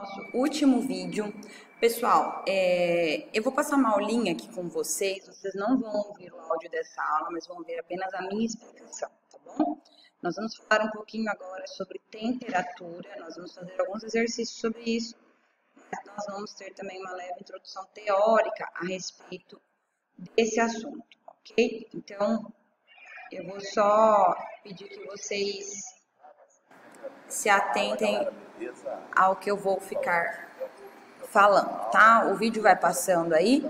nosso último vídeo. Pessoal, eu vou passar uma aulinha aqui com vocês. Vocês não vão ouvir o áudio dessa aula, mas vão ver apenas a minha explicação, tá bom? Nós vamos falar um pouquinho agora sobre temperatura. Nós vamos fazer alguns exercícios sobre isso. Mas nós vamos ter também uma leve introdução teórica a respeito desse assunto, ok? Então, eu vou só pedir que vocês se atentem ao que eu vou ficar falando, tá? O vídeo vai passando aí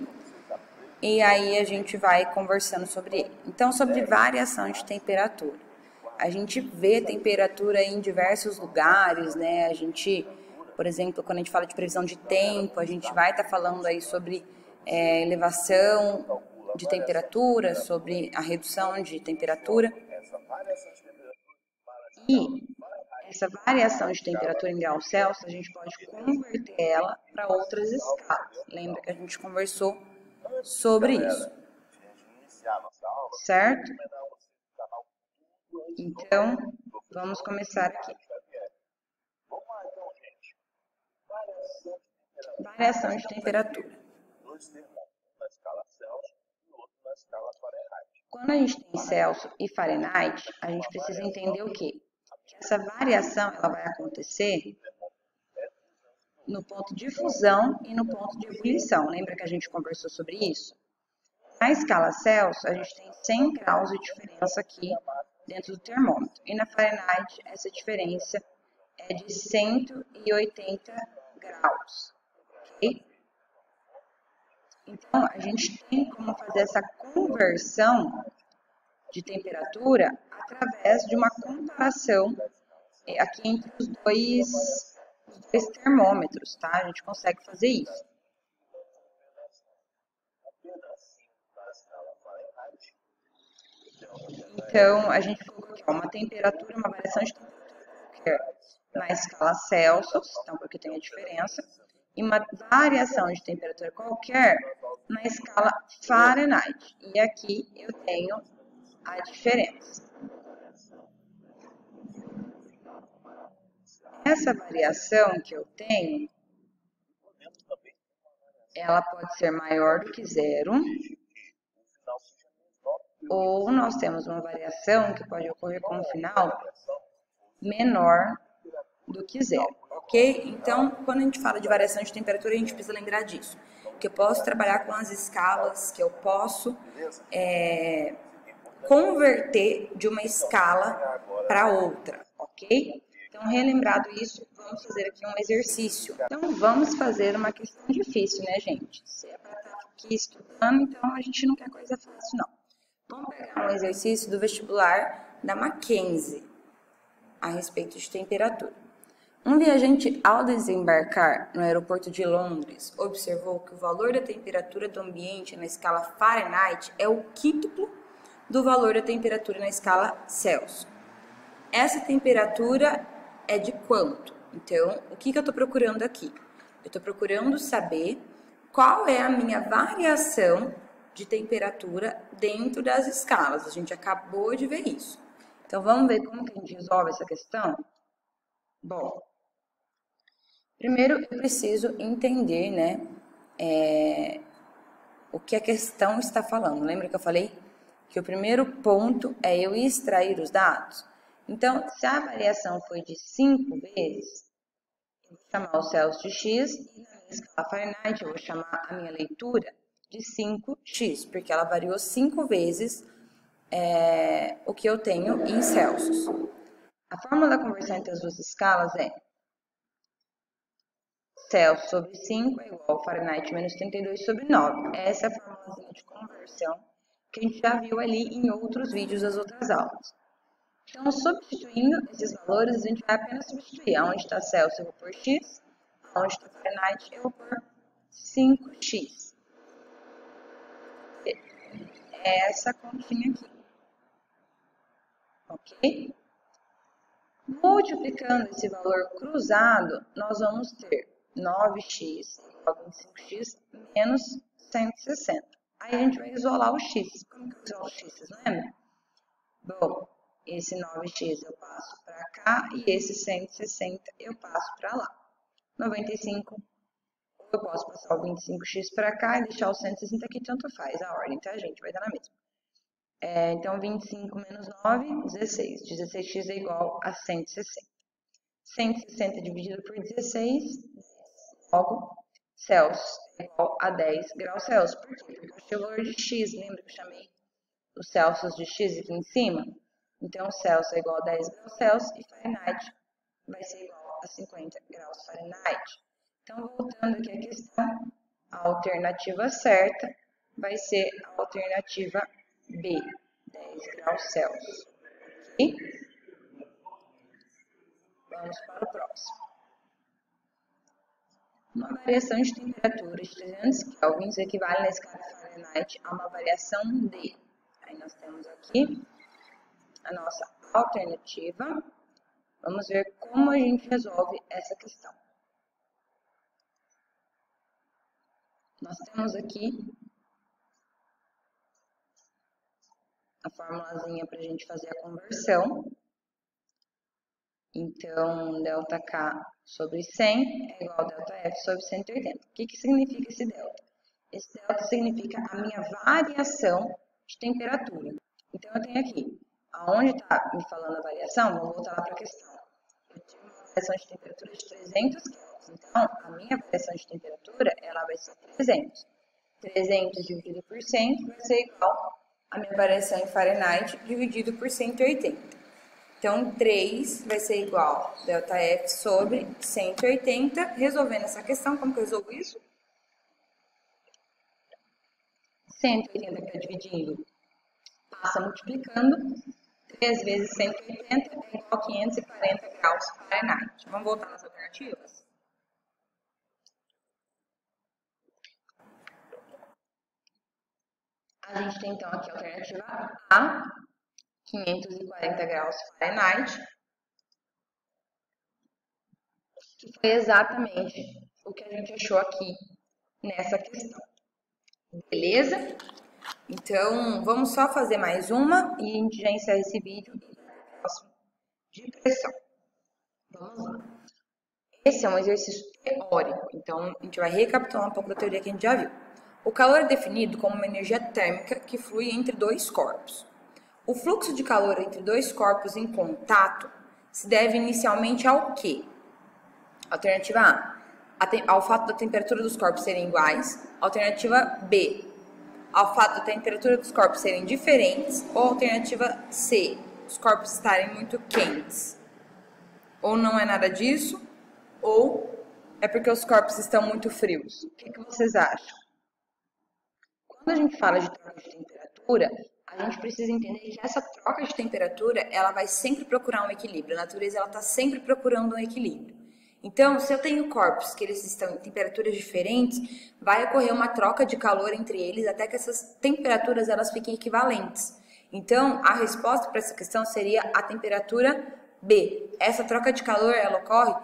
e aí a gente vai conversando sobre ele. Então, sobre variação de temperatura. A gente vê temperatura em diversos lugares, né? A gente, por exemplo, quando a gente fala de previsão de tempo, a gente vai estar falando aí sobre elevação de temperatura, sobre a redução de temperatura. E essa variação de temperatura em graus Celsius, a gente pode converter ela para outras escalas. Lembra que a gente conversou sobre isso, certo? Então, vamos começar aqui. Variação de temperatura. Quando a gente tem Celsius e Fahrenheit, a gente precisa entender o quê? Que essa variação ela vai acontecer no ponto de fusão e no ponto de ebulição. Lembra que a gente conversou sobre isso? Na escala Celsius, a gente tem 100 graus de diferença aqui dentro do termômetro. E na Fahrenheit, essa diferença é de 180 graus. Ok? Então, a gente tem como fazer essa conversão de temperatura através de uma comparação aqui entre os dois termômetros, tá? A gente consegue fazer isso. Então, a gente colocou aqui uma temperatura, uma variação de temperatura qualquer na escala Celsius, então porque tem a diferença, e uma variação de temperatura qualquer na escala Fahrenheit. E aqui eu tenho a diferença. Essa variação que eu tenho, ela pode ser maior do que zero, ou nós temos uma variação que pode ocorrer com um final menor do que zero, ok? Então, quando a gente fala de variação de temperatura, a gente precisa lembrar disso, que eu posso trabalhar com as escalas, que eu posso converter de uma escala para outra, ok? Então, relembrado isso, vamos fazer aqui um exercício. Então, vamos fazer uma questão difícil, né, gente? Se é para estar aqui estudando, então a gente não quer coisa fácil, não. Vamos pegar um exercício do vestibular da Mackenzie a respeito de temperatura. Um viajante, ao desembarcar no aeroporto de Londres, observou que o valor da temperatura do ambiente na escala Fahrenheit é o quíntuplo do valor da temperatura na escala Celsius. Essa temperatura é de quanto? Então, o que eu estou procurando aqui? Eu estou procurando saber qual é a minha variação de temperatura dentro das escalas. A gente acabou de ver isso. Então, vamos ver como que a gente resolve essa questão? Bom, primeiro eu preciso entender, né, o que a questão está falando. Lembra que eu falei que o primeiro ponto é eu extrair os dados? Então, se a variação foi de 5 vezes, eu vou chamar o Celsius de x, e na minha escala Fahrenheit eu vou chamar a minha leitura de 5x, porque ela variou 5 vezes o que eu tenho em Celsius. A fórmula da conversão entre as duas escalas é Celsius sobre 5 é igual a Fahrenheit menos 32 sobre 9. Essa é a fórmula de conversão que a gente já viu ali em outros vídeos das outras aulas. Então, substituindo esses valores, a gente vai apenas substituir. Onde está Celsius eu vou por x, onde está Fahrenheit eu vou por 5x. É essa continha aqui. Ok? Multiplicando esse valor cruzado, nós vamos ter 9x igual a 25x menos 160. Aí a gente vai isolar o x. Como que eu isolo o x? Vocês lembram? Bom, esse 9x eu passo para cá e esse 160 eu passo para lá. 95. Eu posso passar o 25x para cá e deixar o 160 aqui, tanto faz a ordem, tá, gente? Vai dar na mesma. Então, 25 menos 9, 16. 16x é igual a 160. 160 dividido por 16, logo, Celsius é igual a 10 graus Celsius. Por quê? Porque eu achei o valor de x, lembra que eu chamei o Celsius de x aqui em cima? Então, Celsius é igual a 10 graus Celsius e Fahrenheit vai ser igual a 50 graus Fahrenheit. Então, voltando aqui à questão, a alternativa certa vai ser a alternativa B, 10 graus Celsius. Ok? Vamos para o próximo. Uma variação de temperatura de 300 kelvins equivale na escala Fahrenheit a uma variação de... Aí nós temos aqui a nossa alternativa. Vamos ver como a gente resolve essa questão. Nós temos aqui a formulazinha para a gente fazer a conversão. Então, ΔK sobre 100 é igual a ΔF sobre 180. O que significa esse delta? Esse delta significa a minha variação de temperatura. Então, eu tenho aqui, aonde está me falando a variação, vamos voltar lá para a questão. Eu tive uma variação de temperatura de 300 kelvins. Então, a minha variação de temperatura, ela vai ser 300. 300 dividido por 100 vai ser igual a minha variação em Fahrenheit dividido por 180. Então, 3 vai ser igual a ΔF sobre 180. Resolvendo essa questão, como que eu resolvo isso? 180 que está dividindo, passa multiplicando. 3 vezes 180 é igual a 540 graus Fahrenheit. Vamos voltar nas alternativas? A gente tem, então, aqui a alternativa A, 540 graus Fahrenheit, que foi exatamente o que a gente achou aqui nessa questão. Beleza? Então, vamos só fazer mais uma e a gente já encerra esse vídeo próximo de pressão. Vamos lá. Esse é um exercício teórico, então a gente vai recapitular um pouco da teoria que a gente já viu. O calor é definido como uma energia térmica que flui entre dois corpos. O fluxo de calor entre dois corpos em contato se deve inicialmente ao quê? Alternativa A, ao fato da temperatura dos corpos serem iguais. Alternativa B, ao fato da temperatura dos corpos serem diferentes. Ou alternativa C, os corpos estarem muito quentes. Ou não é nada disso, ou é porque os corpos estão muito frios. O que vocês acham? Quando a gente fala de troca de temperatura, a gente precisa entender que essa troca de temperatura, ela vai sempre procurar um equilíbrio. A natureza, ela está sempre procurando um equilíbrio. Então, se eu tenho corpos que eles estão em temperaturas diferentes, vai ocorrer uma troca de calor entre eles até que essas temperaturas, elas fiquem equivalentes. Então, a resposta para essa questão seria a temperatura B. Essa troca de calor, ela ocorre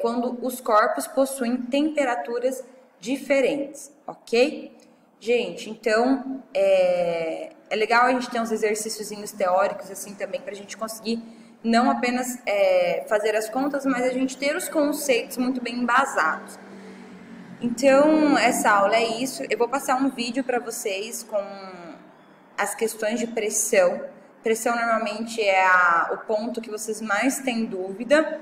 quando os corpos possuem temperaturas diferentes, ok? Gente, então, é legal a gente ter uns exercíciozinhos teóricos assim também para a gente conseguir não apenas fazer as contas, mas a gente ter os conceitos muito bem embasados. Então, essa aula é isso. Eu vou passar um vídeo para vocês com as questões de pressão. Pressão normalmente é o ponto que vocês mais têm dúvida.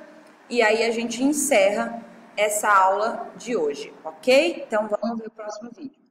E aí a gente encerra essa aula de hoje, ok? Então, vamos ver o próximo vídeo.